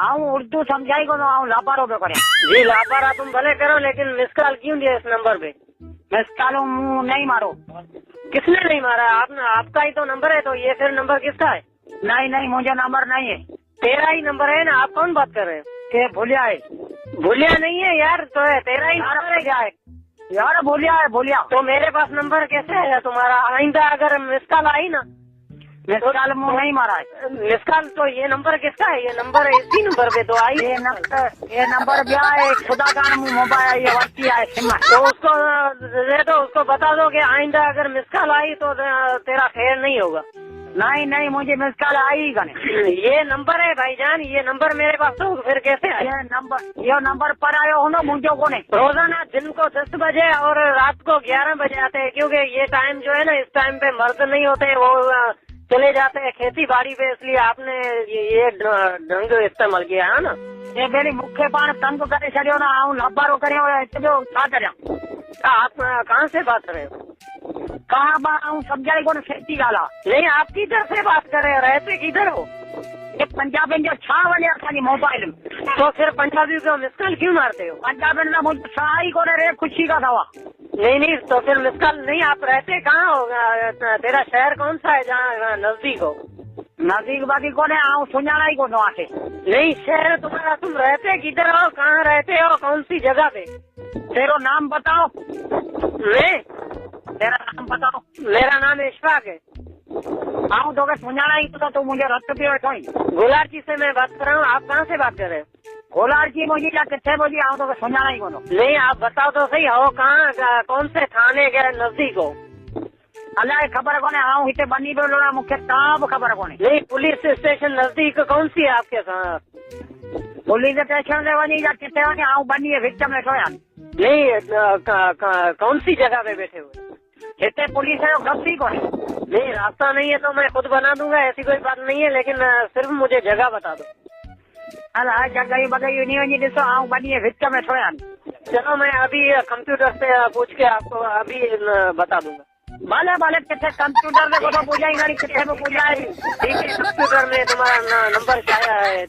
आऊं उर्दू समझाई को आऊं लापारो पे करे। जी लापारा तुम भले करो, लेकिन मिस कॉल क्यों दिया इस नंबर पे? मिस कॉल नहीं मारो। किसने नहीं मारा? आपने, आपका ही तो नंबर है, तो ये फिर नंबर किसका है? नहीं मुझे नंबर नहीं है। तेरा ही नंबर है ना, आप कौन बात कर रहे हो? ये भूलिया है। भूलिया नहीं है यार, तो है तेरा ही नंबर है क्या है? यार भूलिया है भूलिया। तो मेरे पास नंबर कैसे है तुम्हारा? आइंदा अगर मिस कॉल आई ना, मिस कॉल मुँह नहीं मारा है। मिस कॉल तो ये नंबर किसका है? ये नंबर है इसी नंबर पे तो आई। ये नंबर क्या है? खुदा का मोबाइल ये वर्ती है सिम है। तो उसको दे दो, उसको बता दो कि आइंदा अगर मिस कॉल आई तो तेरा खैर नहीं होगा। नहीं मुझे मिस कॉल आई गने। ये नंबर है भाईजान, ये नंबर मेरे पास तो फिर कैसे आया? ये नंबर पर आयो हो ना मुझे को नहीं। रोजाना दिन को 10 बजे और रात को 11 बजे आते हैं, क्योंकि ये टाइम जो है ना, इस टाइम पे मर्द नहीं होते, वो चले जाते हैं खेती बाड़ी पे, इसलिए आपने ये ढंग इस्तेमाल किया है ना। ये मेरी मुख्य पान तंग करे छो ना, आऊं लापारो करे क्या कर। आप कहाँ से बात कर रहे हो? कहाँ बा आऊं समझाई को खेती गाला। नहीं, आप किधर से बात कर रहे हो? रहते किधर हो? ये पंजाबी जो छा वाले खाली मोबाइल में। तो फिर पंजाबी को मिस कॉल क्यों मारते हो? पंजाबी ना मुझे सही को रे खुशी का दवा। नहीं, तो फिर मिस कॉल नहीं। आप रहते कहाँ होगा? तेरा शहर कौन सा है जहाँ नजदीक हो? नजदीक बादी को ने आऊं सुनाना ही को नो आके। नहीं, शहर तुम्हारा, तुम रहते किधर हो? कहाँ रहते हो? कौन सी जगह पे? तेरा नाम बताओ। मैं? तेरा नाम बताओ। मेरा नाम इशफाक है। आऊं तो सुनाना ही तो मुझे रक्त पियो थोड़ी। गोलारजी से मैं बात कर रहा हूँ। आप कहाँ से बात कर रहे हो? गोलारजी मुझे या कितने बजे आऊं तो सुनाना ही को नो। नहीं, आप बताओ तो सही, हो कहाँ, कौन से थाने के नजदीक हो? अल्लाह खबर को ने आऊं इतने बनी पे लोड़ा मुख्य ताब खबर को नहीं, पुलिस स्टेशन नजदीक कौन सी है आपके साथ? पुलिस स्टेशन से बनी या कितने बजे आऊं बनी है विक्टिम ने सोया। नहीं, कौन सी जगह पे बैठे हुए? इतने पुलिस है गलती को नहीं, रास्ता नहीं है तो मैं खुद बना दूंगा, ऐसी कोई बात नहीं है, लेकिन सिर्फ मुझे जगह बता दो। अल्लाह जगह बगई नहीं जिसो आऊं बनी है विक्टिम ने सोया। चलो मैं अभी कंप्यूटर से पूछ के आपको अभी बता दूंगा। भले कितने कंप्यूटर में को तो पूछा ही नहीं कितने में पूछा है। ठीक है, कंप्यूटर में तुम्हारा नंबर क्या है?